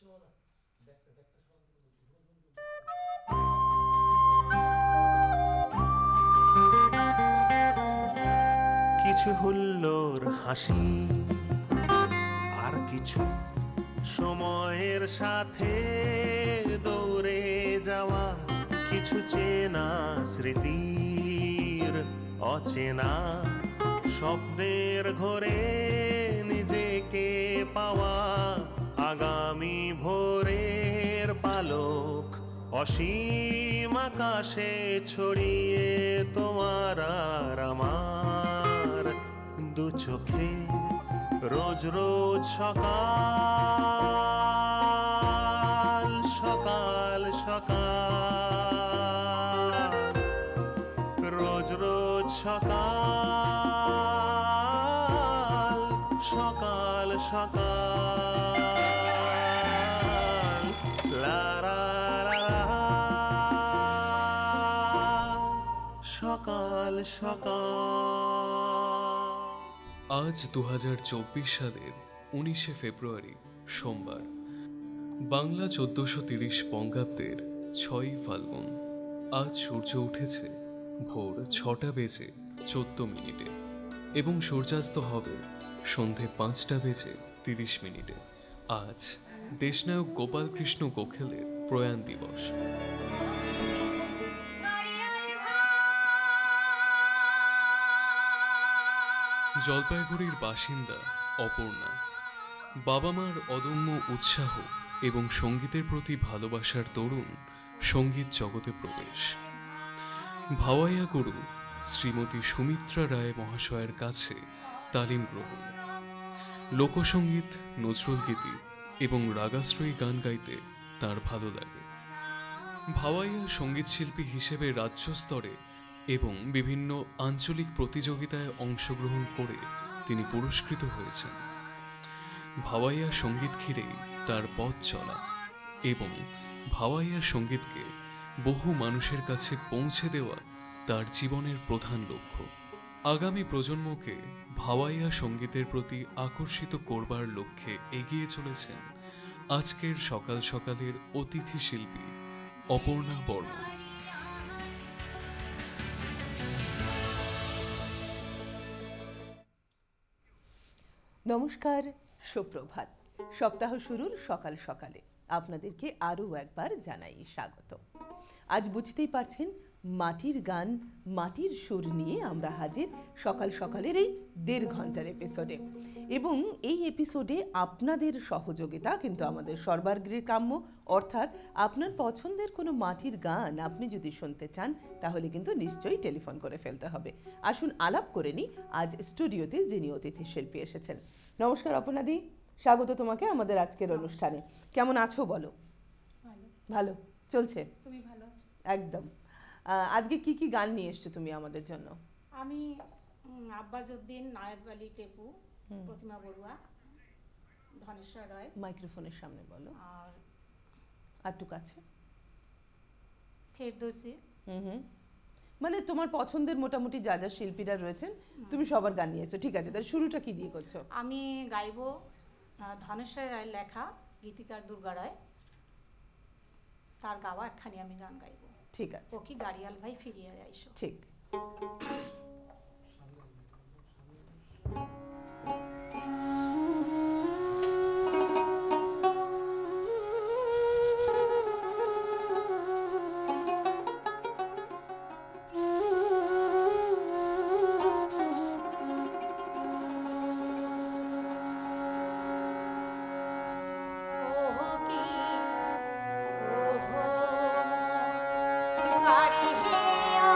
কিছু হুল্লোড় হাসি আর কিছু সময়ের সাথে দৌড়ে যাওয়া, কিছু চেনা স্মৃতির অচেনা স্বপ্নের ঘরে নিজেকে পাওয়া, আগামী ভোরের পালক অসীম আকাশে ছড়িয়ে তোমার আর আমার দু চোখে রোজ রোজ সকাল সকাল সকাল, রোজ রোজ সকাল সকাল সকাল, লা লা লা, সকাল সকাল। আজ 2024 সালের 19শে ফেব্রুয়ারি সোমবার, বাংলা 1430 বঙ্গাব্দের 6ই ফাল্গুন। আজ সূর্য উঠেছে ভোর 6টা বেজে 14 মিনিটে এবং সূর্যাস্ত হবে সন্ধে 5টা বেজে 30 মিনিটে। আজ দেশনায়ক গোপাল কৃষ্ণ গোখলের প্রয়াণ দিবস। জলপাইগুড়ির বাসিন্দা অপর্ণা। বাবা মার অদম্য উৎসাহ এবং সঙ্গীতের প্রতি ভালোবাসার দরুন সঙ্গীত জগতে প্রবেশ। ভাওয়াইয়া গুরু শ্রীমতী সুমিত্রা রায় মহাশয়ের কাছে তালিম গ্রহণ। লোকসঙ্গীত, নজরুল গীতি এবং রাগাশ্রয়ী গান গাইতে তার ভালো লাগে। ভাওয়াইয়া সঙ্গীতশিল্পী হিসেবে রাজ্য স্তরে এবং বিভিন্ন আঞ্চলিক প্রতিযোগিতায় অংশগ্রহণ করে তিনি পুরস্কৃত হয়েছেন। ভাওয়াইয়া সঙ্গীত ঘিরেই তার পথ চলা এবং ভাওয়াইয়া সঙ্গীতকে বহু মানুষের কাছে পৌঁছে দেওয়া তার জীবনের প্রধান লক্ষ্য। আগামী প্রজন্মকে ভাওয়াইয়া সঙ্গীতের প্রতি আকর্ষিত করবার লক্ষ্যে এগিয়ে চলেছেন আজকের সকাল সকালের অতিথি শিল্পী অপর্ণা বর্মন। নমস্কার, সুপ্রভাত। সপ্তাহ শুরুর সকাল সকালে আপনাদেরকে আরও একবার জানাই স্বাগত। আজ বুঝতেই পারছেন, মাটির গান, মাটির সুর নিয়ে আমরা হাজির সকাল সকালের এই 1.5 ঘন্টার এপিসোডে। এবং এই এপিসোডে আপনাদের সহযোগিতা কিন্তু আমাদের সর্বাগ্রে কাম্য। অর্থাৎ আপনার পছন্দের কোনো মাটির গান আপনি যদি শুনতে চান তাহলে কিন্তু নিশ্চয়ই টেলিফোন করে ফেলতে হবে। আসুন আলাপ করে নিই আজ স্টুডিওতে যিনি অতিথি শিল্পী এসেছেন। নমস্কার অপর্ণাদি, স্বাগত তোমাকে আমাদের আজকের অনুষ্ঠানে। কেমন আছো বলো? ভালো চলছে? তুমি ভালো আছো? একদম। আজকে কি কি গান নিয়ে এসছো তুমি আমাদের জন্য? আমি আব্বাসউদ্দিন, নায়েব আলী টেপু, প্রতিমা বড়ুয়া, ধনেশ্বর রায়। মাইক্রোফোনের সামনে বলো, আর একটু কাছে। ফেরদৌসি। মানে তোমার পছন্দের মোটামুটি যা যা শিল্পীরা রয়েছেন তুমি সবার গান নিয়ে এসছো। ঠিক আছে, তাহলে শুরুটা কি দিয়ে করছো? আমি গাইবো ধনেশ্বর রায়ের লেখা, গীতিকার দুর্গা রায়, তার গাওয়া একখানি আমি গান গাইবো। ঠিক আছে। ও কি গাড়িয়াল ভাই ফিরিয়ে আইসো। ঠিক। গাড়ি হিয়া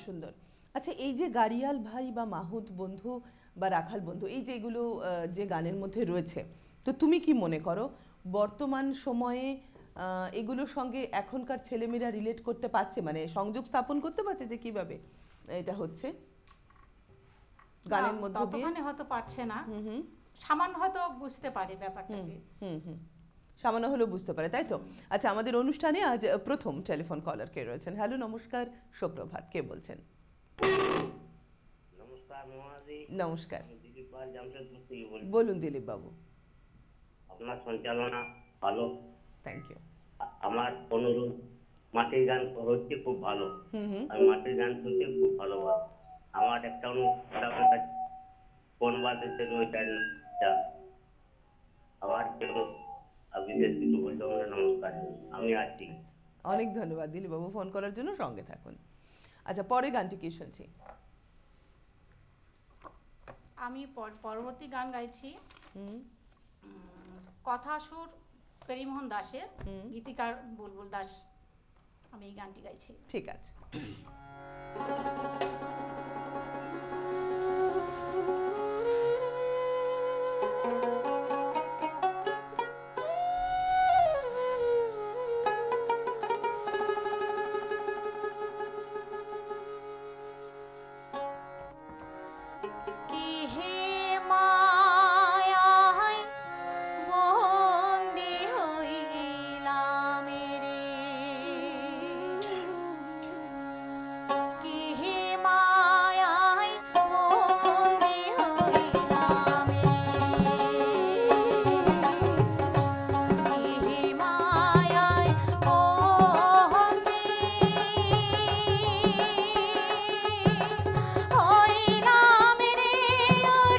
সুন্দর। আচ্ছা, এই যে গাড়িয়াল ভাই বা মাহুত বন্ধু বা রাখাল বন্ধু, এই যে এগুলো যে গানের মধ্যে রয়েছে, তো তুমি কি মনে করো বর্তমান সময়ে এগুলোর সঙ্গে এখনকার ছেলেমেয়েরা রিলেট করতে পারছে, মানে সংযোগ স্থাপন করতে পারছে যে কিভাবে এটা হচ্ছে গানের মধ্যে দিয়ে? ততখানি হয়তো পারছে না, সামান্য হয়তো বুঝতে পারে ব্যাপারটাকে। সামান্য হলেও বুঝতে পারে, তাই তো? আচ্ছা, আমাদের অনুষ্ঠানে আজ প্রথম টেলিফোন কলার কে রয়েছেন। হ্যালো, নমস্কার, সুপ্রভাত, কে বলছেন? নমস্কার মহাদি। নমস্কার, দিলীপ পাল জামশেদপুর থেকে বলছি। বলুন দিলীপ বাবু। আপনার সঞ্চালনা ভালো, থ্যাংক ইউ। আমার অনুরোধ, মাটির গান হচ্ছে খুব ভালো, আমি মাটির গান শুনতে খুব ভালোবাসি। আমার একটা অনুরোধ, কোন বাজেতে রয়েছে আমার কেউ বিদেশ কিছু বলতে হবে। নমস্কার, আমি আছি। অনেক ধন্যবাদ দিলীপ বাবু, ফোন করার জন্য, সঙ্গে থাকুন। আচ্ছা, পরে গানটি কি শুনছি? আমি পরবর্তী গান গাইছি কথা সুর পেরিমোহন দাসের, গীতিকার বুলবুল দাস। আমি এই গানটি গাইছি। ঠিক আছে। হইলাম রে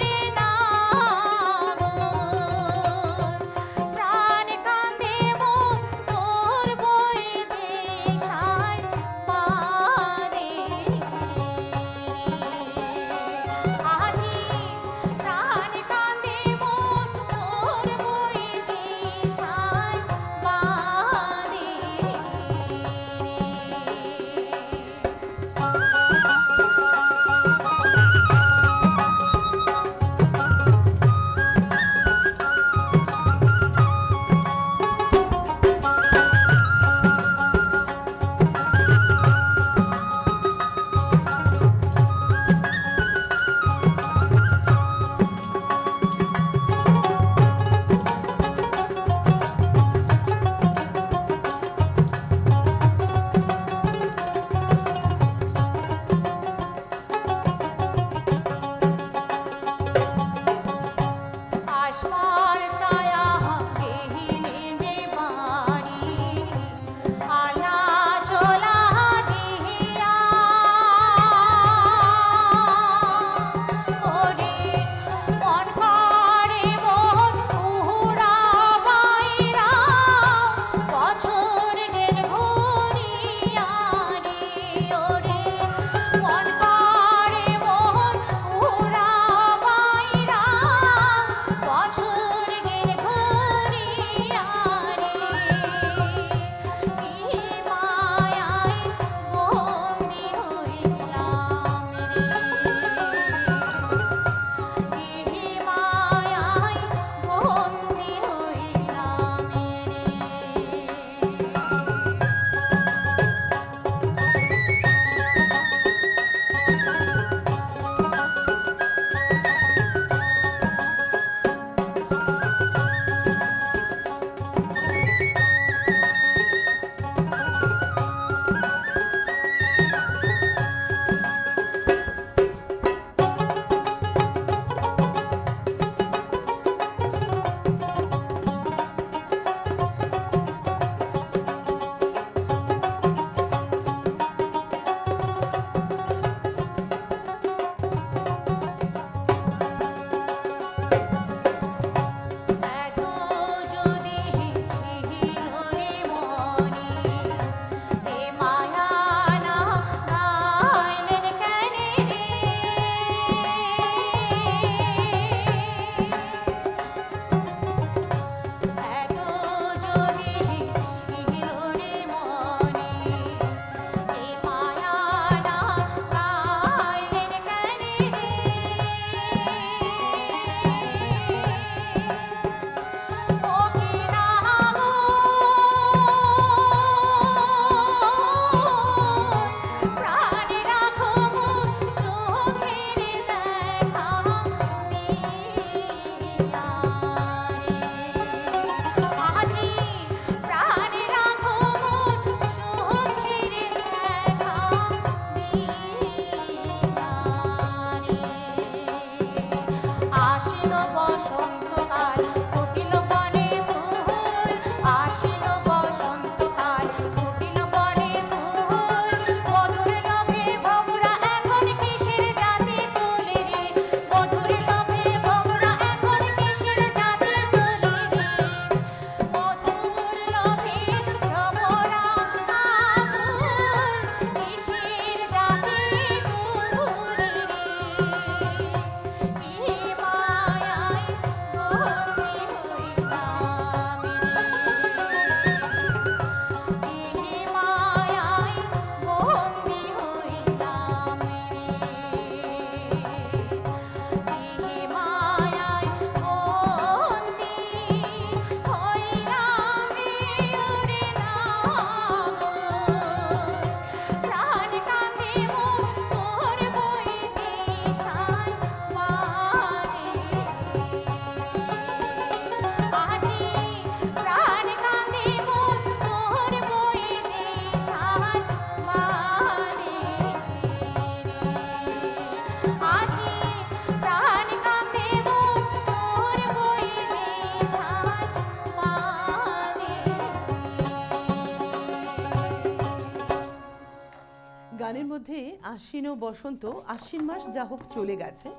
আশ্বিন ও বসন্ত, আশ্বিন মাস যা হোক চলে গেছে,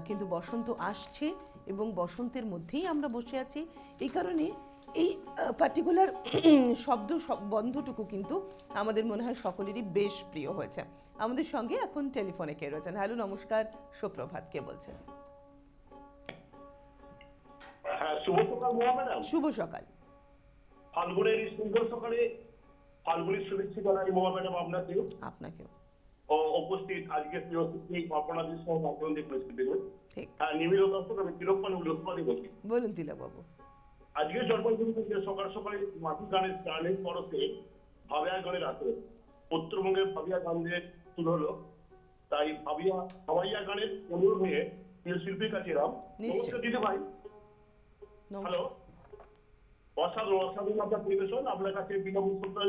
কিন্তু বসন্ত আসছে এবং বসন্তের মধ্যেই আমরা বসে আছি। এই কারণে এই পার্টিকুলার বন্ধটুকু কিন্তু আমাদের মনে হয় সকলেরই বেশ প্রিয় হয়েছে। আমাদের সঙ্গে এখন টেলিফোনে কে রয়েছেন? হ্যালো, নমস্কার, সুপ্রভাত, কে বলছেন? হ্যাঁ, শুভ সকাল মোয়া ম্যাডাম। শুভ সকাল। ফাল্গুনের এই সুন্দর সকালে ফাল্গুনের শুভেচ্ছা জানাই মোয়া ম্যাডাম আপনাকে আপনাকেও। ও উপস্থিত আজকে প্রিয় শিক্ষক আপনাদের সহ আপনাদের উপস্থিত দেবেন। ঠিক, নিবিড় দর্শক, আমি তিলকপানি উল্লেখপানি বলছি। বলুন তিলকবাবু। আজকে জন্মদিন থেকে সকাল সকালে মাটি গানের গানের পরশে ভাবিয়া গানের আসে উত্তরবঙ্গের ভাবিয়া গান দিয়ে শুরু হলো। তাই ভাবিয়া গানের অনুরোধ নিয়ে প্রিয় শিল্পীর কাছে এলাম। নমস্কার দিদি ভাই। হ্যালো, অসাধারণ আপনার পরিবেশন। আপনার কাছে বিনামূল্য শ্রদ্ধা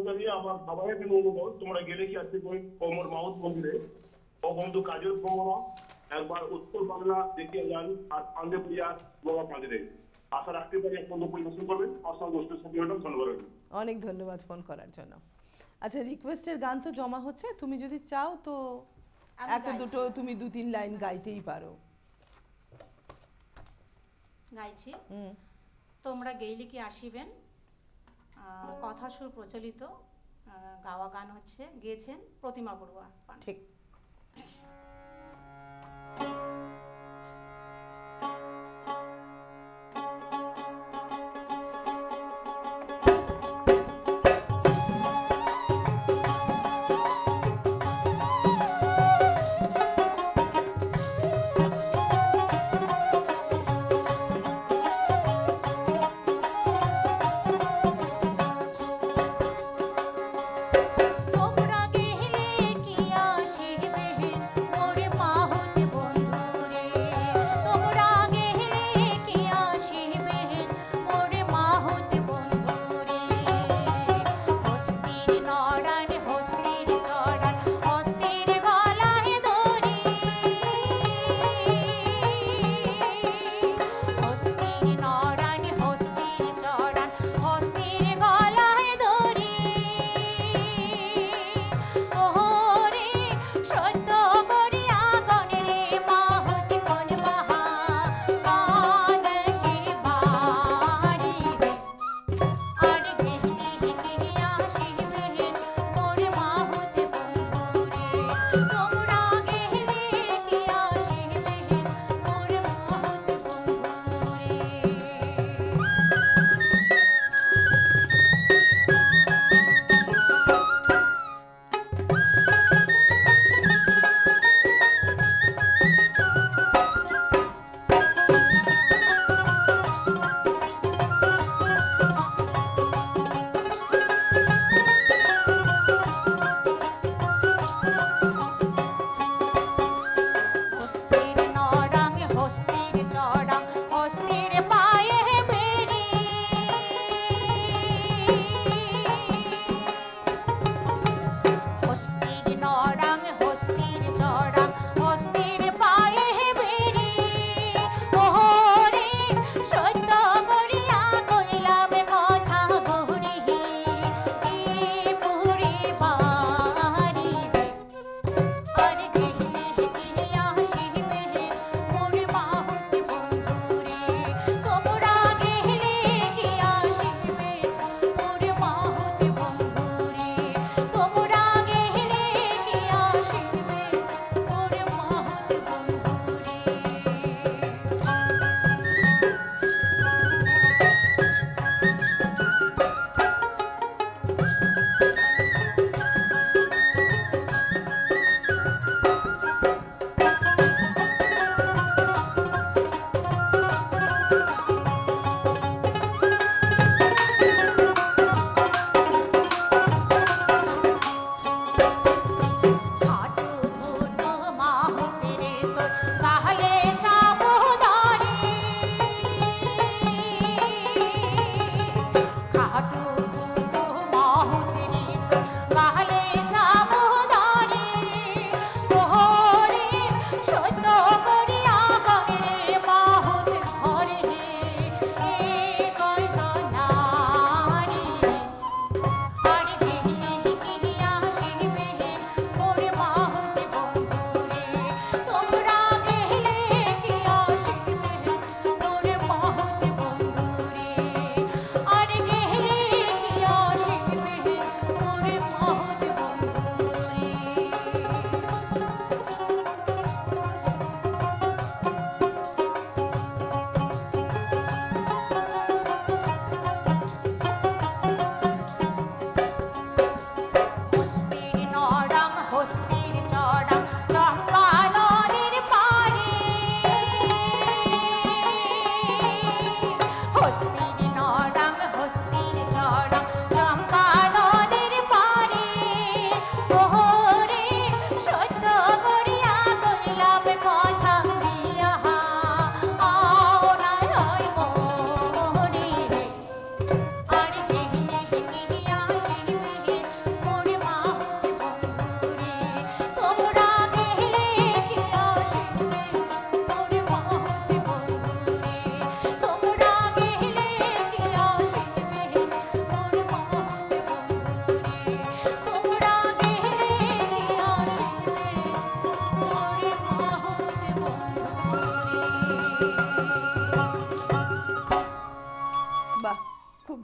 জানিয়ে আমার খাবারের জন্য অনুরোধ, তোমরা গেলে কি আজকে কোমর মাউথ মন্দিরে ও বন্ধু কাজের ভ্রমণ একবার উত্তর বাংলা দেখে যান আর আন্দে পুরিয়া বাবা মন্দিরে। আশা রাখতে পারি এক বন্ধু পরিবেশন করবেন। অসংখ্য গোষ্ঠীর সাথে ধন্যবাদ। অনেক ধন্যবাদ ফোন করার জন্য। আচ্ছা, রিকোয়েস্টের গান তো জমা হচ্ছে, তুমি যদি চাও তো একটা দুটো তুমি 2-3 লাইন গাইতেই পারো। গাইছি। তোমরা গেইলে কি আসিবেন, কথা সুর প্রচলিত, গাওয়া গান হচ্ছে, গেয়েছেন প্রতিমা বড়ুয়া। ঠিক। তোমরা গেলে কি আসিবে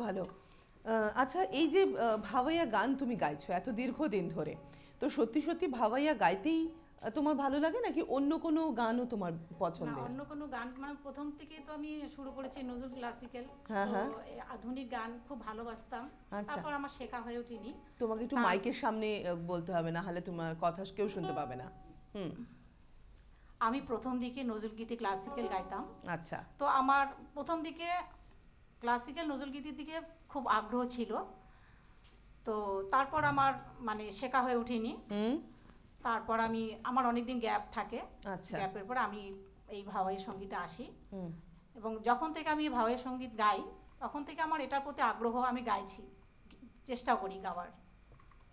ভালো। আচ্ছা, এই যে ভাওয়াইয়া গান তুমি গাইছো এত দীর্ঘদিন ধরে, তো সত্যি সত্যি ভাওয়াইয়া গাইতেই তোমার ভালো লাগে নাকি অন্য কোনো গানও তোমার না, পছন্দের? অন্য কোনো গান মানে প্রথম থেকে তো আমি শুরু করেছি নজরুল ক্লাসিক্যাল, হ্যাঁ, হ্যাঁ। আধুনিক গান খুব ভালোবাসতাম। আচ্ছা। তারপর আমার শেখা হয়ে ওঠেনি। তোমাকে একটু মাইকের সামনে বলতে হবে, না হলে তোমার কথা কেউ শুনতে পাবে না। হুম। আমি প্রথম দিকে নজরুল গীতি ক্লাসিক্যাল গাইতাম। আচ্ছা। তো আমার প্রথম দিকে ক্লাসিক্যাল নজরুল গীতির দিকে খুব আগ্রহ ছিল। তো তারপর আমার মানে শেখা হয়ে ওঠেনি। হুম। তারপর আমার অনেকদিন গ্যাপ থাকে। আচ্ছা। গ্যাপের পর আমি এই ভাওয়াই সঙ্গীতে আসি। হুম। এবং যখন থেকে আমি ভাওয়াই সঙ্গীত গাই তখন থেকে আমার এটার প্রতি আগ্রহ, আমি গাইছি, চেষ্টা করি গাওয়ার।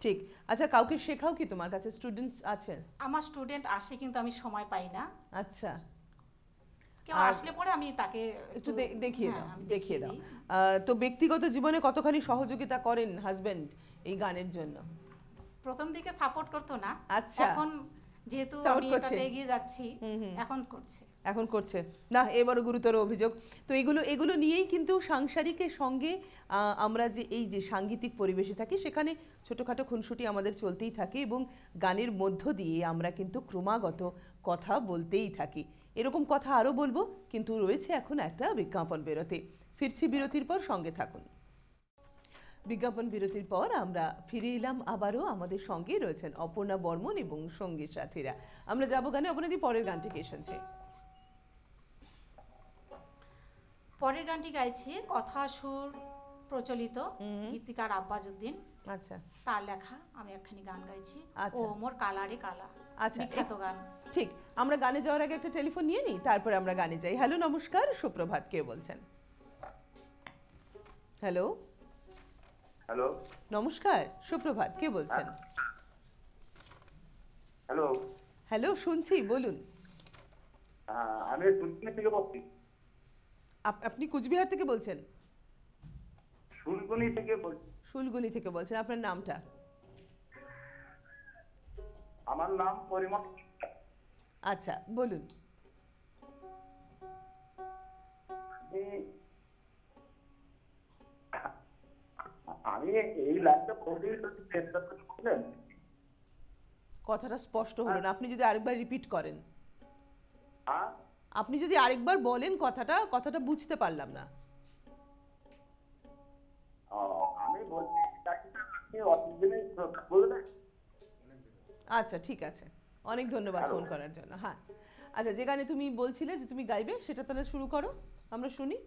ঠিক। আচ্ছা, কাউকে শেখাও কি, তোমার কাছে স্টুডেন্টস আছেন? আমার স্টুডেন্ট আসে কিন্তু আমি সময় পাই না। আচ্ছা। কেউ আসলে পরে আমি তাকে একটু দেখিয়ে হ্যাঁ, দাও, আমি দেখিয়ে দাও। দিই। তো ব্যক্তিগত জীবনে কতখানি সহযোগিতা করেন হাজবেন্ড এই গানের জন্য? প্রথম দিকে সাপোর্ট করতো না। আচ্ছা। এখন যেহেতু Support আমি করছে। এটাতে এগিয়ে যাচ্ছি, এখন করছে। এখন করছে না, এবারও গুরুতর অভিযোগ। তো এগুলো নিয়েই কিন্তু সাংসারিকের সঙ্গে আমরা যে এই যে সাংগীতিক পরিবেশে থাকি সেখানে ছোটোখাটো খুনসুটি আমাদের চলতেই থাকে, এবং গানের মধ্য দিয়ে আমরা কিন্তু ক্রমাগত কথা বলতেই থাকি। এরকম কথা আরও বলবো, কিন্তু রয়েছে এখন একটা বিজ্ঞাপন বিরতি। ফিরছি বিরতির পর, সঙ্গে থাকুন। বিজ্ঞাপন বিরতির পর আমরা ফিরে এলাম আবারও। আমাদের সঙ্গে রয়েছেন অপর্ণা বর্মন এবং সঙ্গী সাথীরা। আমরা যাবো গানে। অপর্ণাদি, পরের গানটি কে শুনছে? পরের গানটি গাইছি কথা সুর প্রচলিত, গীতিকার আব্বাসউদ্দিন। আচ্ছা। তার লেখা আমি একখানি গান গাইছি, আচ্ছা। ও মোর কালারে কালা। আচ্ছা, বিখ্যাত গান। ঠিক। আমরা গানে যাওয়ার আগে একটা টেলিফোন নিয়ে নিই, তারপরে আমরা গানে যাই। হ্যালো, নমস্কার, সুপ্রভাত, কে বলছেন? হ্যালো। হ্যালো। নমস্কার, সুপ্রভাত, কে বলছেন? হ্যালো। হ্যালো, শুনছি, বলুন। আমি কুচবিহার থেকে বলছি। আপনি কুচবিহার থেকে বলছেন? শুলবনি থেকে বলছি। শুলগুনি থেকে বলছেন। আপনার নামটা? আমার নাম পরিমল। আচ্ছা, বলুন। আমি এই লাইনটা পড়ে চেষ্টা করছিলেন। কথাটা স্পষ্ট হলো না, আপনি যদি আরেকবার রিপিট করেন। হ্যাঁ, আপনি যদি আরেকবার বলেন কথাটা বুঝতে পারলাম না। আমি বলছি আপনি অতদিনে বলবেন। আচ্ছা, ঠিক আছে, অনেক ধন্যবাদ ফোন করার জন্য। হ্যাঁ, আচ্ছা, যে গানে তুমি বলছিলে যে তুমি গাইবে, সেটা তাহলে শুরু করো, আমরা শুনি।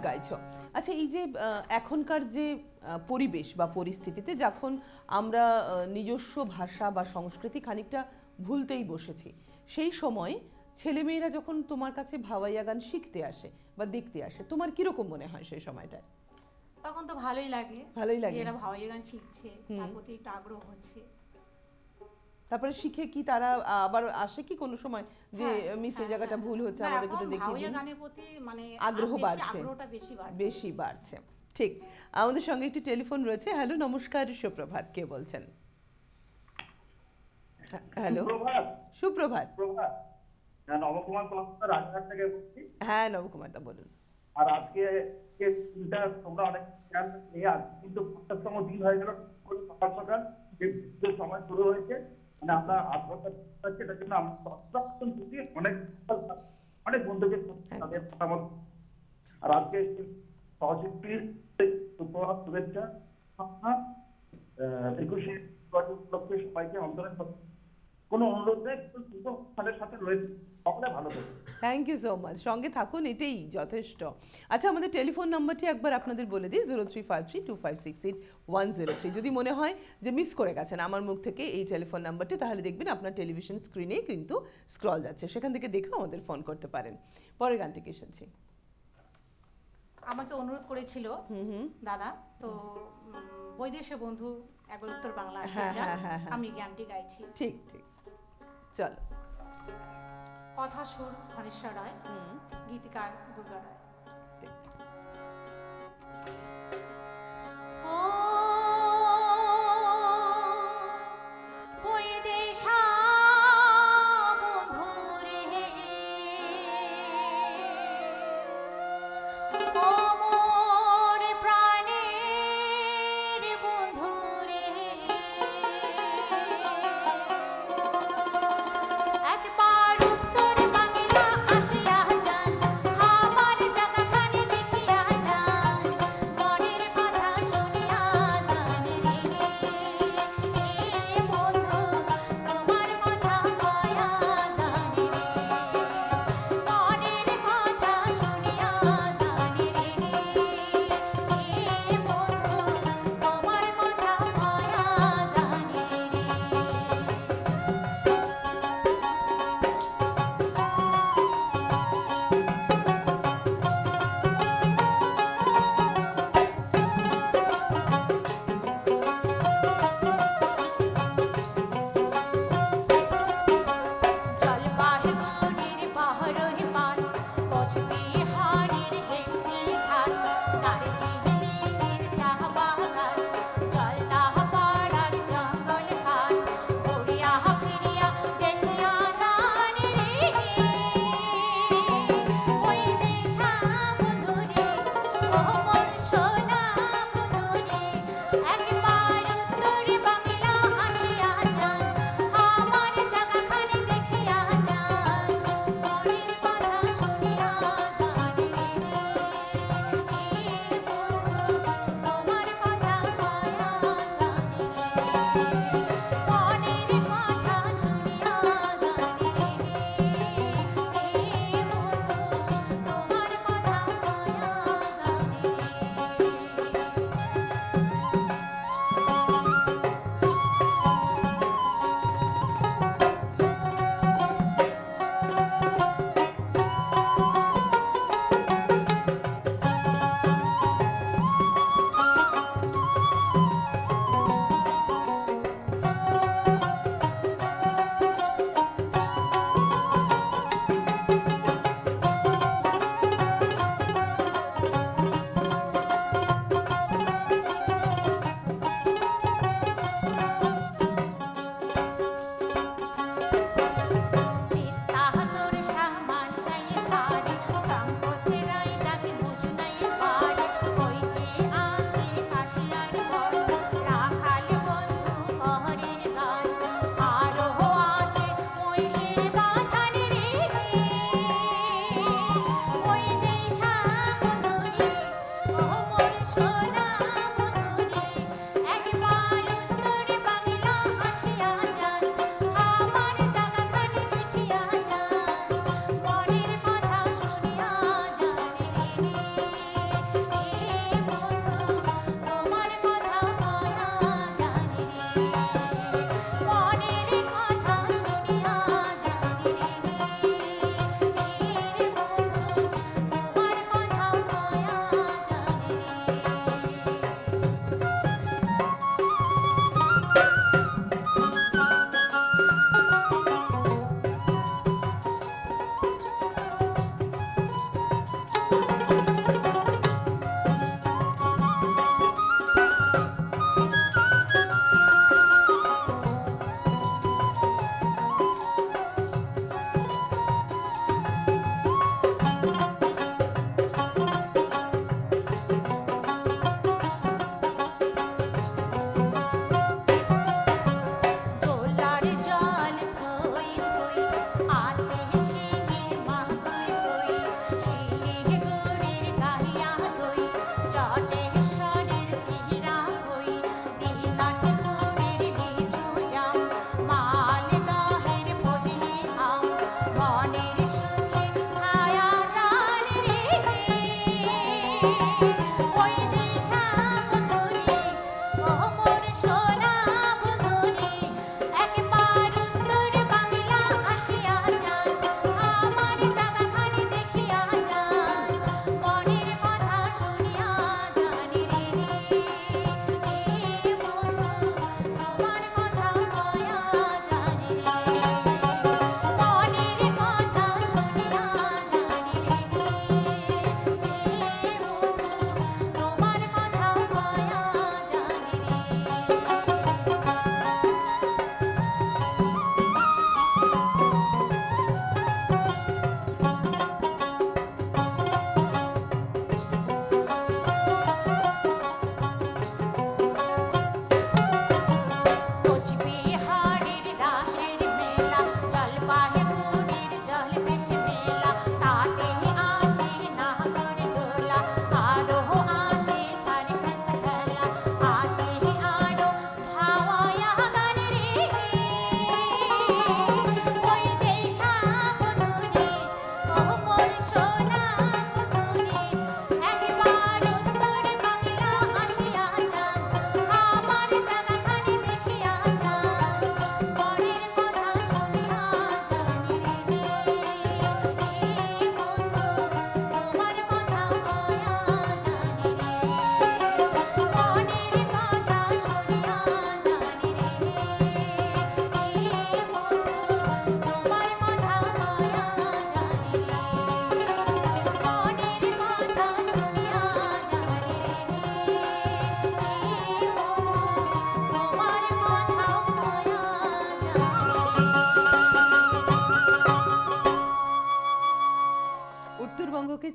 গাইছো। আচ্ছা, এই যে এখনকার যে পরিবেশ বা পরিস্থিতিতে যখন আমরা নিজস্ব ভাষা বা সংস্কৃতি খানিকটা ভুলতেই বসেছি, সেই সময় ছেলেমেয়েরা যখন তোমার কাছে ভাওয়াইয়া গান শিখতে আসে বা দেখতে আসে, তোমার কিরকম মনে হয় সেই সময়টায়? তখন তো ভালোই লাগে, ভালোই লাগে। যে এরা ভাওয়াইয়া গান শিখছে, তার প্রতি একটু আগ্রহ হচ্ছে। তারপরে শিখে কি তারা আবার আসে কি কোনো সময় যে মিস এই জায়গাটা ভুল হচ্ছে, আমাদের একটু দেখিয়ে ভাওয়াইয়া দিন? গানের প্রতি মানে আগ্রহ বাড়ছে, আগ্রহটা বেশি বাড়ছে। বেশি বাড়ছে। ঠিক, আমাদের সঙ্গে একটি টেলিফোন রয়েছে। হ্যালো, নমস্কার, সুপ্রভাত, কে বলছেন? হ্যালো, সুপ্রভাত। সুপ্রভাত। সুপ্রভাত। হ্যাঁ, নবকুমার কলকাতা রাজঘাট থেকে বলছি। হ্যাঁ নবকুমার দা বলুন। আর আজকে যে দিনটা তোমরা অনেক জ্ঞান নিয়ে আসবে, কিন্তু প্রত্যেকতম দিন হয়ে গেল সকাল সকাল যে সময় শুরু হয়েছে, মানে আমরা 8 ঘন্টা পাচ্ছি, এটার জন্য আমরা অনেক অনেক বন্ধুকে তাদের মতামত। আর আজকে সহশিল্পী সুপ্রভাত, শুভেচ্ছা। 21শে উপলক্ষে সবাইকে অন্তরের কোনো অনুরোধ নেই, কিন্তু তাদের সাথে রয়েছে, সকলে ভালো থাকবে। থ্যাংক ইউ সো মাচ, সঙ্গে থাকুন, এটাই যথেষ্ট। আচ্ছা, আমাদের টেলিফোন নাম্বারটি একবার আপনাদের বলে দিই, 0353256103। যদি মনে হয় যে মিস করে গেছেন আমার মুখ থেকে এই টেলিফোন নাম্বারটি, তাহলে দেখবেন আপনার টেলিভিশন স্ক্রিনে কিন্তু স্ক্রল যাচ্ছে, সেখান থেকে দেখেও আমাদের ফোন করতে পারেন। পরের গানটিকে শুনছি। আমাকে অনুরোধ করেছিল দাদা, তো বৈদেশে বন্ধু একবার উত্তর বাংলা আসে, আমি গানটি গাইছি। ঠিক ঠিক, চলো। কথা সুর ঘনেশ্বর রায়, গীতিকার দুর্গা রায়। ও বৈদেশা বন্ধু রে, ও মোর প্রাণের বন্ধু রে, একবার উত্তর বাংলা আসিয়া যান, আমার জায়গাখানি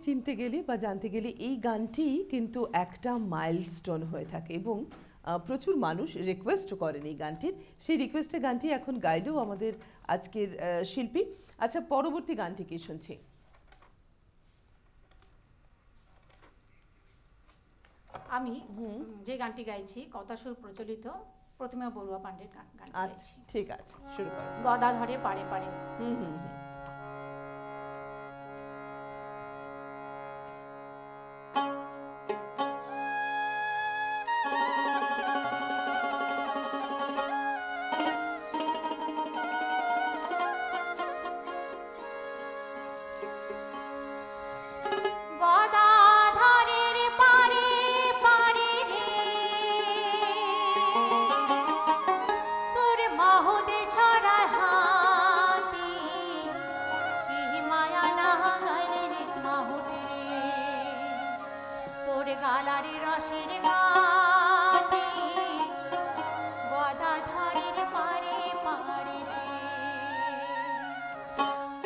চিনতে গেলে বা জানতে গেলে এই গানটি কিন্তু একটা মাইলস্টোন হয়ে থাকে এবং প্রচুর মানুষ রিকোয়েস্ট করেন এই গানটির। সেই রিকোয়েস্টে গানটি এখন গাইলেও আমাদের আজকের শিল্পী। আচ্ছা, পরবর্তী গানটি কি শুনছি? আমি যে গানটি গাইছি কথা সুর প্রচলিত প্রতিমা বড়ুয়া পাণ্ডের গান আচ্ছা, গাইছি। ঠিক আছে, শুরু করো। গদাধরের পাড়ে পাড়ে। হুম হুম হুম। গদাধরের পাড়ে পাড়ে রে তোর মাহুদে ছড়া হাতি কি মায়া না গলে রে মাহুদে রে তোর গালারে রসের গাতি গদাধরের পাড়ে পাড়ে রে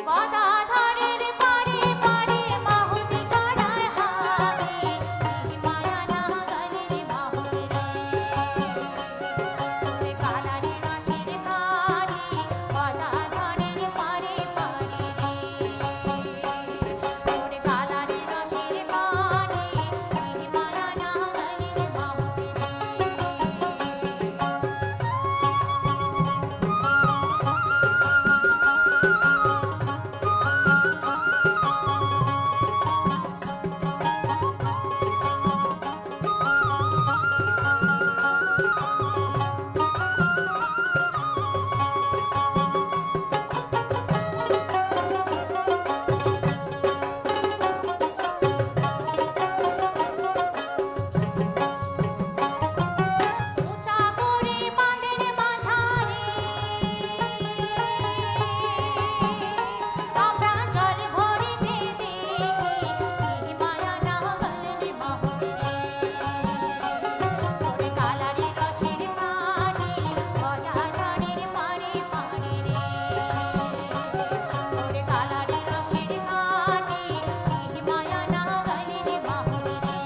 গদাধরের পাড়ে পাড়ে মাহুদে ছড়ায় হাতি কি মায়া না গলে রে মাহুদে রে তোর গালারে রসের গাতি গদাধরের পাড়ে পাড়ে রে তোর গালারে রসের গাতি কি মায়া না গলে রে মাহুদে রে। উঁচা করে বাঁধের মাথারে আমরা জল ভরিতে দেখি কি মায়া না গলে মাহুদে রে তোর কালারে রসের পানি গদাধরের পাড়ে পাড়ে রে তোর কালারে রসের পানি কি মায়া না গলে মাহুদে রে।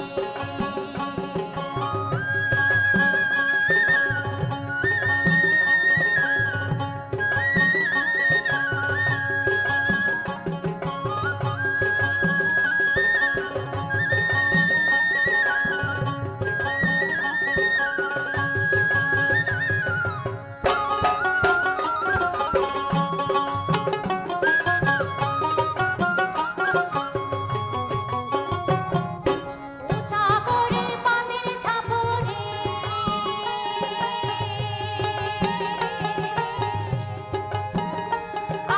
উঁচা করে বাঁধের ঝাপরে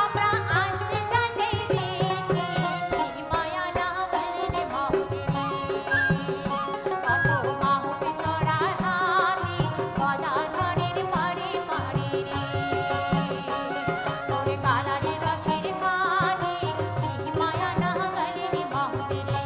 আমরা আসতে যাইতে দেখি কি মায়া না গলে রে মাহুদে রে কত মাহুদে চড়ায় হাতি গদাধরের পাড়ে পাড়ে রে তোর কালারে রসের পানি কি মায়া না গলে রে মাহুদে রে।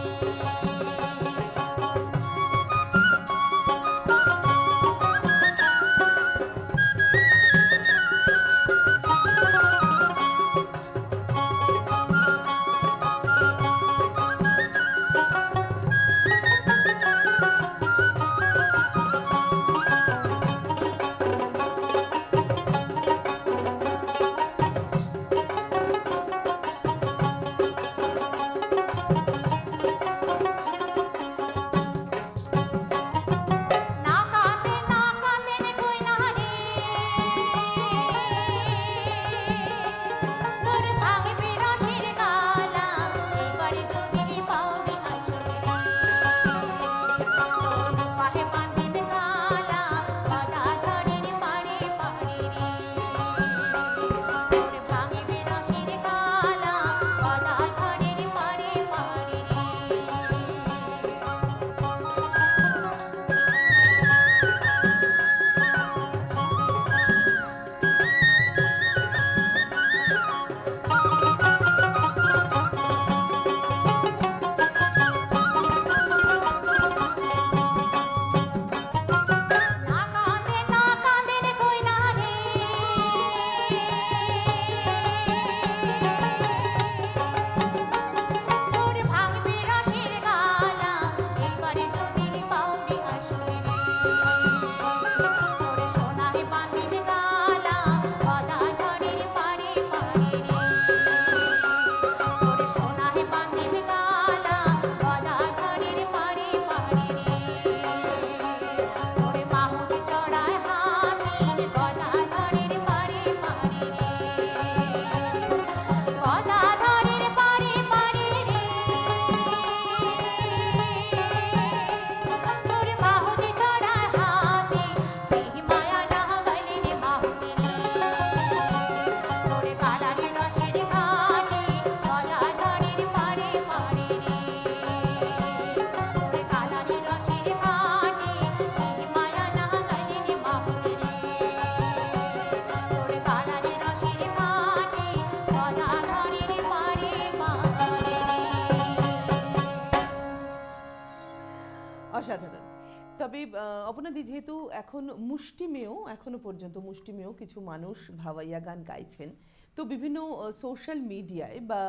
অপনাদি, যেহেতু এখন মুষ্টিমেয়, এখনো পর্যন্ত মুষ্টিমেয় কিছু মানুষ ভাওয়াইয়া গান গাইছেন, তো বিভিন্ন সোশ্যাল মিডিয়ায় বা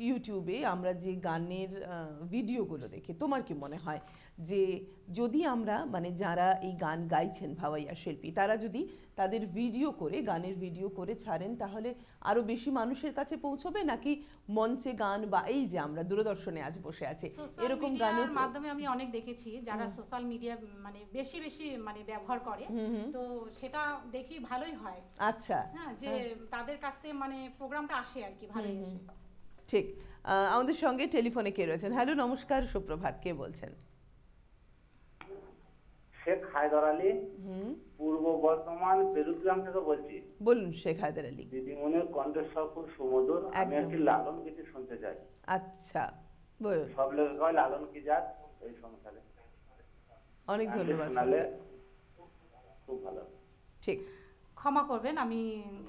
ইউটিউবে আমরা যে গানের ভিডিওগুলো দেখি, তোমার কি মনে হয় যে যদি আমরা মানে যারা এই গান গাইছেন ভাওয়াইয়া শিল্পী, তারা যদি তাদের ভিডিও করে, গানের ভিডিও করে ছাড়েন, তাহলে আরো বেশি মানুষের কাছে পৌঁছবে, নাকি মঞ্চে গান বা এই যে আমরা দূরদর্শনে আজ বসে আছে এরকম গানের মাধ্যমে আমি অনেক দেখেছি যারা সোশ্যাল মিডিয়া মানে বেশি বেশি মানে ব্যবহার করে, তো সেটা দেখি ভালোই হয়। আচ্ছা, হ্যাঁ, যে তাদের কাছ থেকে মানে প্রোগ্রামটা আসে আর কি, ভালোই আসে। ঠিক। আমাদের সঙ্গে টেলিফোনে কে রয়েছেন? হ্যালো, নমস্কার, সুপ্রভাত, কে বলছেন? শেখ হায়দার আলী, পূর্ব বর্ধমান বেলুগ্রাম থেকে বলছি। বলুন শেখ হায়দার আলী। দিদিমণির কণ্ঠস্বর খুব সুমধুর, আমি একটি লালন গীতি শুনতে চাই। আচ্ছা, বলুন। সব লোকে কয় লালন কি জাত, এই সংসারে। অনেক ধন্যবাদ, শোনালে খুব ভালো। ঠিক। ক্ষমা করবেন, আমি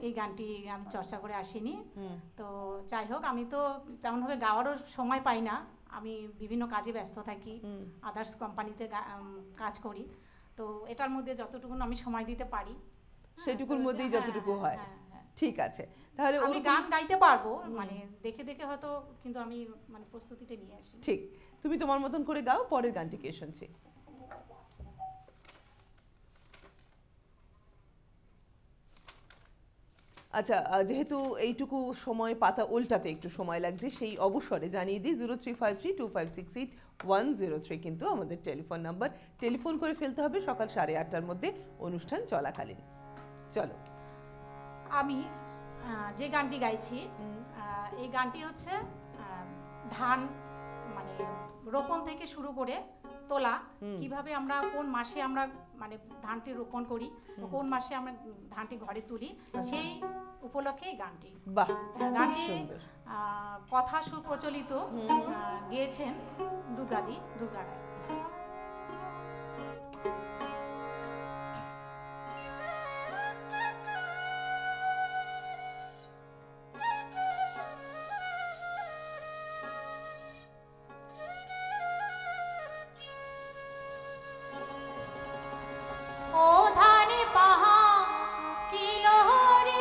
এই গানটি আমি চর্চা করে আসিনি। তো যাই হোক, আমি তো তেমনভাবে গাওয়ারও সময় পাই না, আমি বিভিন্ন কাজে ব্যস্ত থাকি, আদার্স কোম্পানিতে কাজ করি। তো এটার মধ্যে যতটুকু আমি সময় দিতে পারি সেটুকুর মধ্যেই যতটুকু হয়। ঠিক আছে, তাহলে আমি গান গাইতে পারবো, মানে দেখে দেখে হয়তো, কিন্তু আমি মানে প্রস্তুতিটা নিয়ে আসি। ঠিক, তুমি তোমার মতন করে গাও, পরের গানটি কে শুনছি? আচ্ছা, যেহেতু এইটুকু সময় পাতা উল্টাতে একটু সময় লাগছে, সেই অবসরে জানিয়ে দিই 0353256103 কিন্তু আমাদের টেলিফোন নাম্বার। টেলিফোন করে ফেলতে হবে সকাল 8:30টার মধ্যে, অনুষ্ঠান চলাকালীন। চলো, আমি যে গানটি গাইছি, এই গানটি হচ্ছে ধান মানে রোপণ থেকে শুরু করে তোলা, কিভাবে আমরা কোন মাসে আমরা মানে ধানটি রোপণ করি, কোন মাসে আমরা ধানটি ঘরে তুলি, সেই উপলক্ষে এই গানটি। বাহ, গানটি কথা সুপ্রচলিত, গেয়েছেন দুর্গা রায়। ও ধানে পাহা কি লহরে,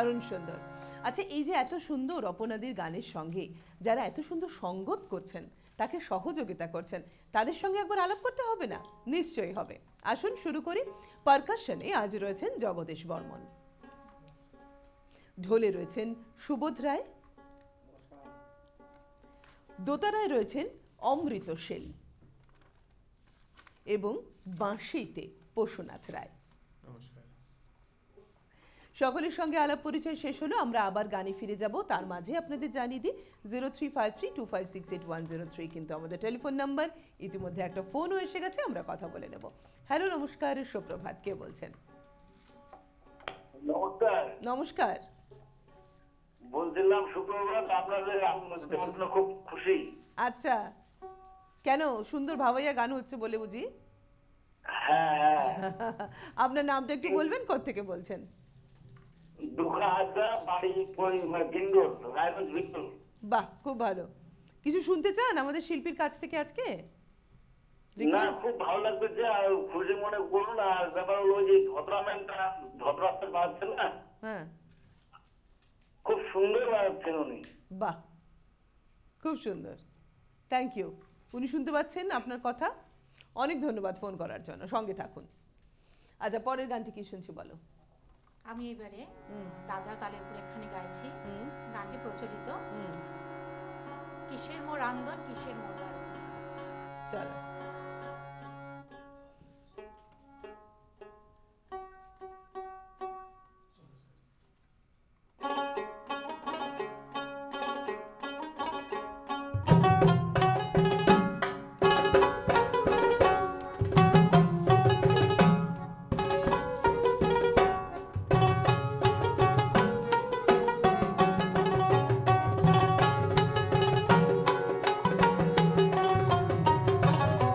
দারুণ সুন্দর। আচ্ছা, এই যে এত সুন্দর অপনাদির গানের সঙ্গে যারা এত সুন্দর সঙ্গত করছেন, তাকে সহযোগিতা করছেন, তাদের সঙ্গে একবার আলাপ করতে হবে না? নিশ্চয়ই হবে। আসুন শুরু করি। পারকাশনে আজ রয়েছেন জগদীশ বর্মন, ঢোলে রয়েছেন সুবোধ রায়, দোতারায় রয়েছেন অমৃত সেল এবং বাঁশিতে পশুনাথ রায়। সকলের সঙ্গে আলাপ পরিচয় শেষ হলো, আমরা আবার গানে ফিরে যাব। তার মাঝে আপনাদের জানিয়ে দিই 0353256810 কিন্তু আমাদের টেলিফোন নাম্বার। ইতিমধ্যে একটা ফোনও এসে গেছে, আমরা কথা বলে নেব। হ্যালো, নমস্কার, সুপ্রভাত, কে বলছেন? নমস্কার। নমস্কার। বলছিলাম সুপ্রভাত, আপনাদের জন্য খুব খুশি। আচ্ছা, কেন? সুন্দর ভাবাইয়া গান হচ্ছে বলে বুঝি? হ্যাঁ। আপনার নামটা একটু বলবেন, কোত্থেকে বলছেন? বাহ, খুব ভালো। কিছু শুনতে চান আমাদের শিল্পীর কাছ থেকে আজকে? না, খুব ভালো লাগবে যে খুশি মনে করুন। আর ব্যাপার হলো যে ভদ্রামেনটা ভদ্রাস্তে বাজছে না, হ্যাঁ, খুব সুন্দর বাজাচ্ছেন উনি। বাহ, খুব সুন্দর, থ্যাংক ইউ। উনি শুনতে পাচ্ছেন আপনার কথা? অনেক ধন্যবাদ ফোন করার জন্য, সঙ্গে থাকুন। আচ্ছা, পরের গানটি কি শুনছি বলো? আমি এবারে দাদার তালের উপর একখানি গাইছি। গানটি প্রচলিত, কিসের মোর আন্দন কিসের মোর আন্দন। চলো। কিসের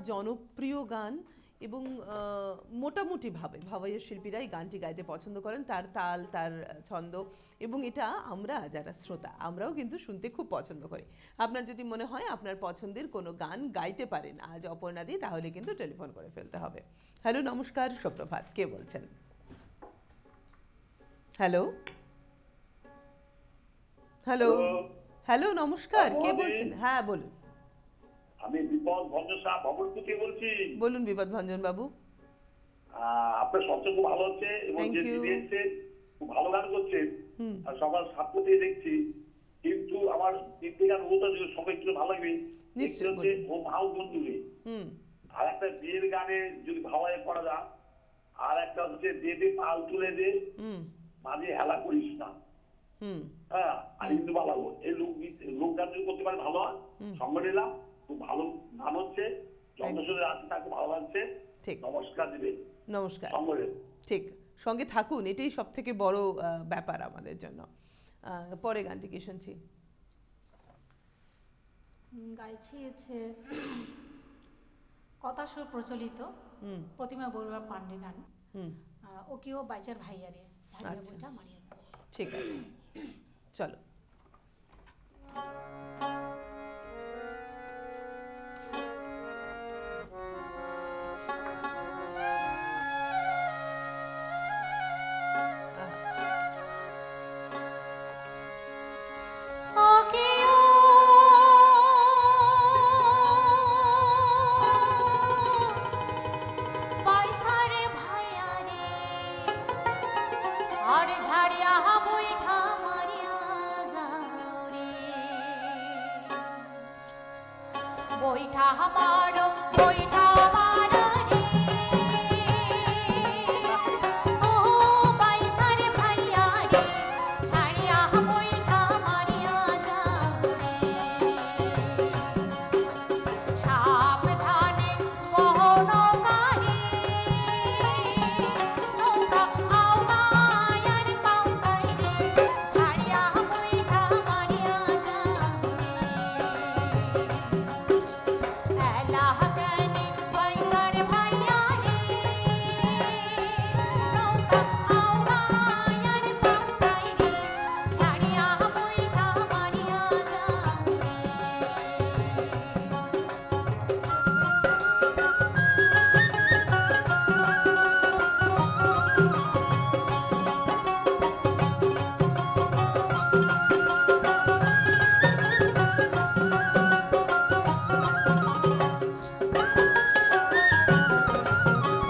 জনপ্রিয় গান এবং মোটামুটিভাবে ভাওয়াইয়া শিল্পীরা এই গানটি গাইতে পছন্দ করেন, তার তাল, তার ছন্দ, এবং এটা আমরা যারা শ্রোতা আমরাও কিন্তু শুনতে খুব পছন্দ করি। আপনার যদি মনে হয় আপনার পছন্দের কোনো গান গাইতে পারেন আজ অপর্ণাদি, তাহলে কিন্তু টেলিফোন করে ফেলতে হবে। হ্যালো, নমস্কার, সুপ্রভাত, কে বলছেন? হ্যালো হ্যালো হ্যালো, নমস্কার, কে বলছেন? হ্যাঁ বলুন। আমি বিপদ ভঞ্জন সাহা ভবন থেকে বলছি। বলুন বিপদ ভঞ্জন বাবু। আপনার শব্দ খুব ভালো হচ্ছে এবং Thank যে you. দিয়েছে খুব ভালো গান করছেন। আর সকাল 7টা থেকে দেখছি, কিন্তু আমার তিনটে গান ওটা যদি সবাই একটু ভালো লাগবে। নিশ্চয়ই হচ্ছে ও ভাও বন্ধুরে, আর একটা বিয়ের গানে যদি ভাওয়ায় করা যায়, আর একটা হচ্ছে দেবে পাল তুলে দে মাঝে হেলা করিস না। হ্যাঁ, আর হিন্দু বালাবো এই লোক গান যদি করতে পারে ভালো হয়। সঙ্গে নিলাম, খুব ভালো গান হচ্ছে, যন্ত্রসঙ্গে আছে, তাকে ভালো লাগছে। ঠিক, নমস্কার দিবে। নমস্কার। সঙ্গে ঠিক, সঙ্গে থাকুন, এটাই সব থেকে বড় ব্যাপার আমাদের জন্য। পরে গানটি কি শুনছি? গাইছি হচ্ছে কথা সুর প্রচলিত প্রতিমা বড়ুয়া পান্ডে গান। ও কেউ বাইচার ভাইয়ারে ঝাড়িয়া বইটা মারিয়া। ঠিক আছে, চলো। বইটা আমারো বইটা আমার রে ও বাইসারে ভাইয়া রে ছাড়িয়া বইটা মারিয়া যাও রে সাবধানে বহনকারী নৌকা আওগায়ার পাউসাই রে ছাড়িয়া বইটা মারিয়া যাও এলাহাকানি বাইসার ভাইয়া রে নৌকা আওগায়ার পাউসাই রে ছাড়িয়া বইটা মারিয়া যাও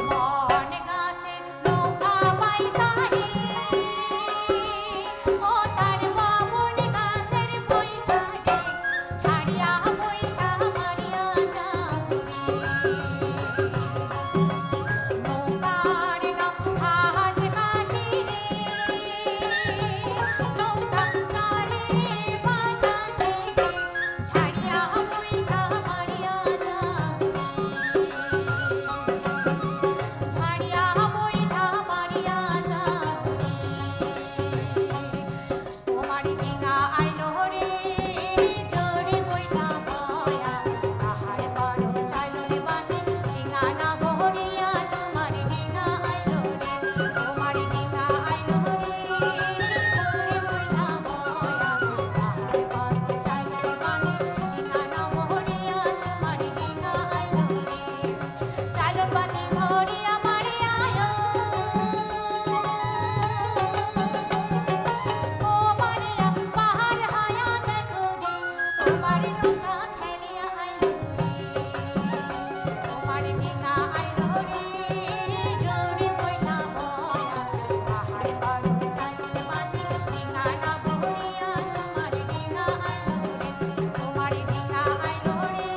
বন গাছে নৌকা বাইসারি ও তার বামন গাছের বইটা রে ছাড়িয়া বইটা মারিয়া যাও নৌকার নাম হাত হাসি রে নৌকা তারে বাতাসে রে ছাড়িয়া বইটা মারিয়া যাও ছাড়িয়া বইটা মারিয়া যাও তোমার ডিঙা আইলো রে জোরে বইটা বয়া তাহার পারো চাইলো রে বাঁধে ডিঙা না বহরিয়া তোমার ডিঙা আইলো রে তোমার ডিঙা আইলো রে জোরে বইটা বয়া তাহার পারো চাইলো রে বাঁধে ডিঙা না বহরিয়া তোমার ডিঙা আইলো রে চাইলো বাঁধি ধরিয়া মারিয়া ও মারিয়া পাহাড় হায়া দেখো রে তোমার নৌকা খেলিয়া আইলো রে তোমার ডিঙা আইলো রে জোরে বইটা বয়া পাহাড় পারো চাইলো রে বাঁধি ডিঙা না বহরিয়া তোমার ডিঙা আইলো রে তোমার ডিঙা আইলো রে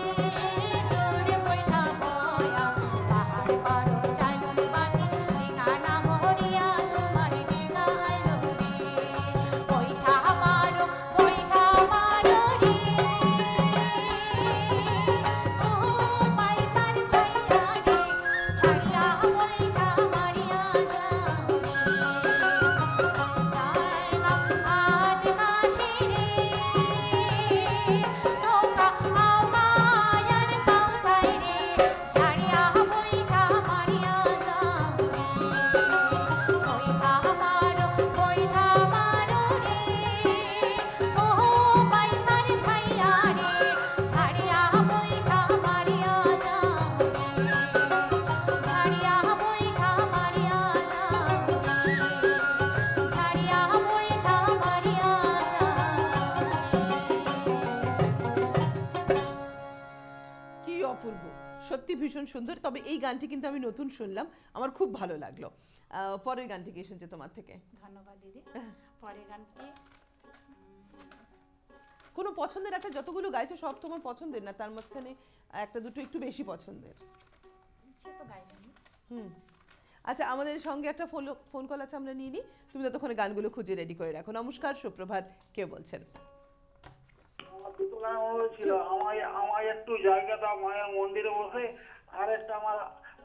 জোরে বইটা বয়া পাহাড় পারো চাইলো রে বাঁধি ডিঙা না বহরিয়া তোমার ডিঙা আইলো রে বইটা আমারো রে ও বাইসার ভাইয়া রে ভীষণ সুন্দর, তবে এই গানটি কিন্তু আমি নতুন শুনলাম, আমার খুব ভালো লাগলো। পরের গানটি কি শুনছে তোমার থেকে? ধন্যবাদ দিদি। পরের গানটি কোনো পছন্দের আছে? যতগুলো গাইছো সব তোমার পছন্দের না, তার মাঝখানে একটা দুটো একটু বেশি পছন্দের। সে তো গাইলাম। আচ্ছা, আমাদের সঙ্গে একটা ফোন কল আছে, আমরা নিয়ে নিই। তুমি ততক্ষণে গানগুলো খুঁজে রেডি করে রাখো। নমস্কার, সুপ্রভাত, কে বলছেন? ছিল আমার একটু জায়গা দাও মায়ের মন্দিরে বসে, আর একটা আমার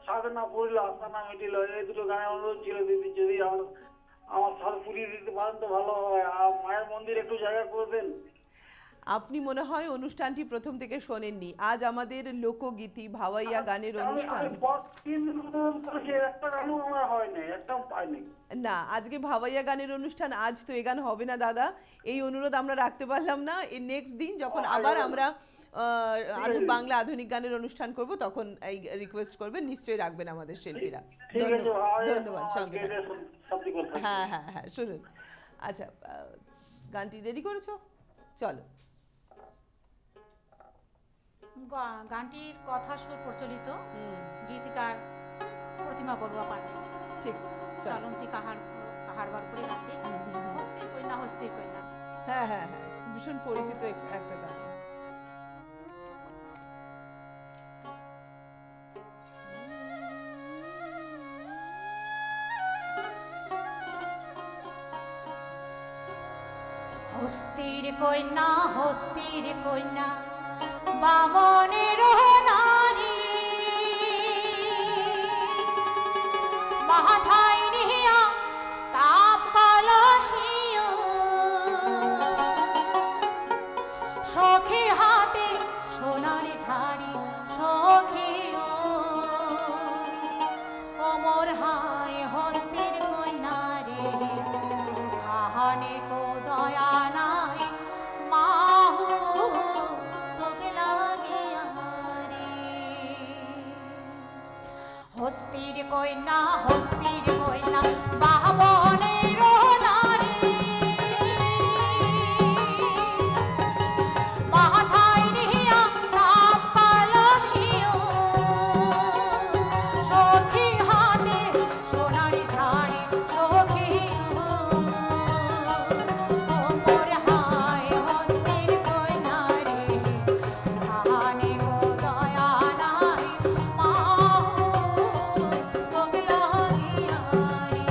সাধনা পড়লো আস্থানা মিটিল, এই দুটো গানের অনুরোধ ছিল দিদি, যদি আমার সাল পুরিয়ে দিতে পারেন তো ভালো হয়। আর মায়ের মন্দিরে একটু জায়গা করে দেন। আপনি মনে হয় অনুষ্ঠানটি প্রথম থেকে শোনেননি। আজ আমাদের লোকগীতি ভাওয়াইয়া গানের অনুষ্ঠান না, আজকে ভাওয়াইয়া গানের অনুষ্ঠান, আজ তো এ গান হবে না দাদা, এই অনুরোধ আমরা রাখতে পারলাম না। এই নেক্সট দিন যখন আবার আমরা বাংলা আধুনিক গানের অনুষ্ঠান করব তখন এই রিকোয়েস্ট করবেন, নিশ্চয়ই রাখবেন আমাদের শিল্পীরা। ধন্যবাদ সঙ্গে। হ্যাঁ হ্যাঁ হ্যাঁ, শুনুন। আচ্ছা, গানটি রেডি করেছো? চলো। গানটির কথা সুর প্রচলিত, গীতিকার প্রতিমা বড়ুয়া পান্ডে। ঠিক, চলন্তি কাহারবার করে গানটি, হস্তির কন্যা হস্তির কন্যা। হ্যাঁ হ্যাঁ হ্যাঁ, ভীষণ পরিচিত একটা গান। হস্তির কন্যা হস্তির কন্যা বামনের নারী, মাথায় নিয়া তাপ কলসিও, সখী হাতে সোনার ঝাড়ি সখীও, অমর হায় হস্তির কন্যা রে, কাহানে কো দয়া নাই মাহু তোকে লাগিয়া রে। হস্তির কন্যা হস্তির কন্যা বামনের নারী, মাথায় নিয়া তাপ কলসিও, সখী হাতে সোনার ঝাড়ি সখীও, অমর হায় হস্তির কন্যা রে, কাহানে কো দয়া নাই মাহু তোকে লাগিয়া রে।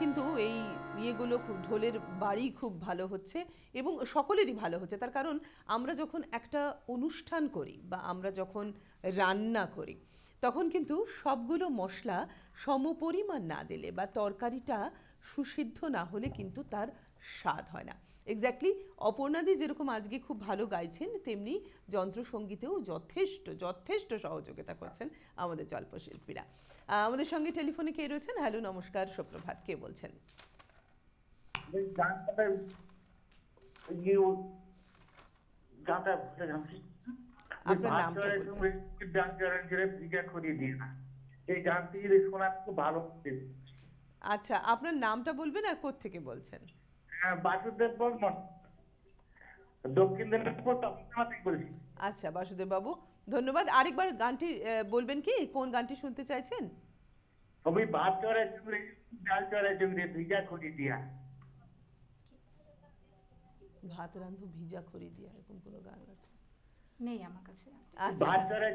কিন্তু এই ইয়েগুলো খুব ঢোলের বাড়ি খুব ভালো হচ্ছে এবং সকলেরই ভালো হচ্ছে। তার কারণ আমরা যখন একটা অনুষ্ঠান করি বা আমরা যখন রান্না করি তখন কিন্তু সবগুলো মশলা সমপরিমাণ না দিলে বা তরকারিটা সুসিদ্ধ না হলে কিন্তু তার স্বাদ হয় না। এক্স্যাক্টলি অপর্ণাদি যেরকম আজকে খুব ভালো গাইছেন, তেমনি যন্ত্রসঙ্গীতেও যথেষ্ট যথেষ্ট সহযোগিতা করছেন আমাদের জল্পশিল্পীরা। আমাদের সঙ্গে টেলিফোনে কে রয়েছেন? হ্যালো, নমস্কার, সুপ্রভাত, কে বলছেন? আপনার নামটা বলবেন। আচ্ছা, আপনার নামটা বলবেন আর কোত্থেকে বলছেন? বাসুদেব বর্মন, দক্ষিণ দিনাজপুর তপসিয়া থেকে বলছি। আচ্ছা বাসুদেব বাবু, ধন্যবাদ। আরেকবার গানটি বলবেন কি, কোন গানটি শুনতে চাইছেন? আমি ভাত চড়াই চুংড়ি, ডাল চড়াই চুংড়ি, ভিজা খুঁড়ি দিয়া। ভাত রান্ধু ভিজা খড়ি দিয়া, এরকম কোনো গান আছে? নেই আমার কাছে। ভাত চড়াই।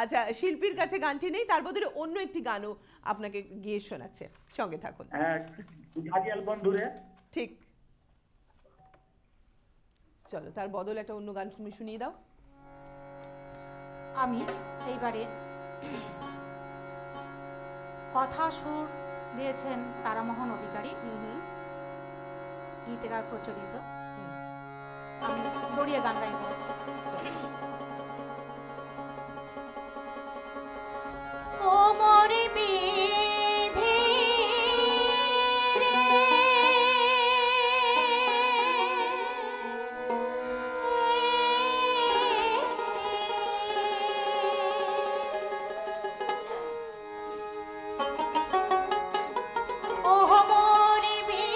আচ্ছা, শিল্পীর কাছে গানটি নেই, তার বদলে অন্য একটি গানও আপনাকে গিয়ে শোনাচ্ছে, সঙ্গে থাকুন। হ্যাঁ, ঘাটিয়াল বন্ধুরে। ঠিক, চলো তার বদলে একটা অন্য গান তুমি শুনিয়ে দাও। আমি এইবারে কথা সুর দিয়েছেন তারামোহন অধিকারী, গীতিকার প্রচলিত। আমি দড়িয়া গান গাইব। ও মরে বিধি রে, ও মরে বিধি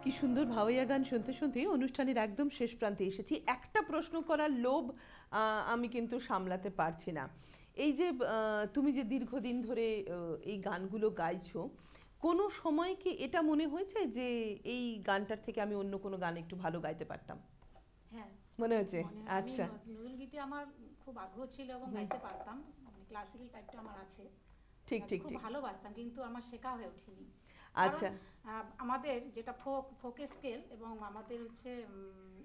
কি সুন্দর ভাওয়াইয়া গান শুনতে শুনতে অনুষ্ঠানের একদম শেষ প্রান্তে এসেছি। একটা প্রশ্ন করার লোভ আমি কিন্তু সামলাতে পারছি না। এই যে তুমি যে দীর্ঘদিন ধরে এই গানগুলো গাইছো, কোনো সময় কি এটা মনে হয়েছে যে এই গানটার থেকে আমি অন্য কোনো গান একটু ভালো গাইতে পারতাম? হ্যাঁ, মনে হয়েছে? আচ্ছা, নজরুল গীতে আমার খুব আগ্রহ ছিল এবং গাইতে পারতাম, মানে ক্লাসিক্যাল টাইপটা আমার আছে, ঠিক ঠিক খুব ঠিক। ভালোবাসতাম, কিন্তু আমার শেখা হয়ে ওঠেনি। আচ্ছা, আমাদের যেটা ফোকের স্কেল এবং আমাদের হচ্ছে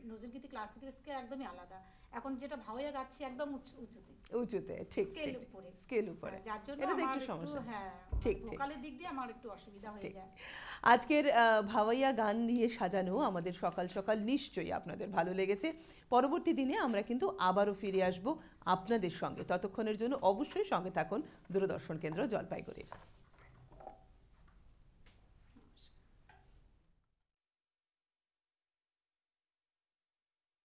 নজরুল গীতি ক্লাসিক্যাল স্কেল একদমই আলাদা। এখন যেটা ভাওয়াইয়া গাচ্ছি একদম উঁচুতে, ঠিক স্কেল ঠিক, উপরে, স্কেল উপরে, যার জন্য এটা আমার একটু একটু সমস্যা। ঠিক ঠিক, ভোকালের দিক দিয়ে আমার একটু অসুবিধা হয়ে যায়। আজকের ভাওয়াইয়া গান নিয়ে সাজানো আমাদের সকাল সকাল নিশ্চয়ই আপনাদের ভালো লেগেছে। পরবর্তী দিনে আমরা কিন্তু আবারও ফিরে আসব আপনাদের সঙ্গে। ততক্ষণের জন্য অবশ্যই সঙ্গে থাকুন দূরদর্শন কেন্দ্র জলপাইগুড়ির।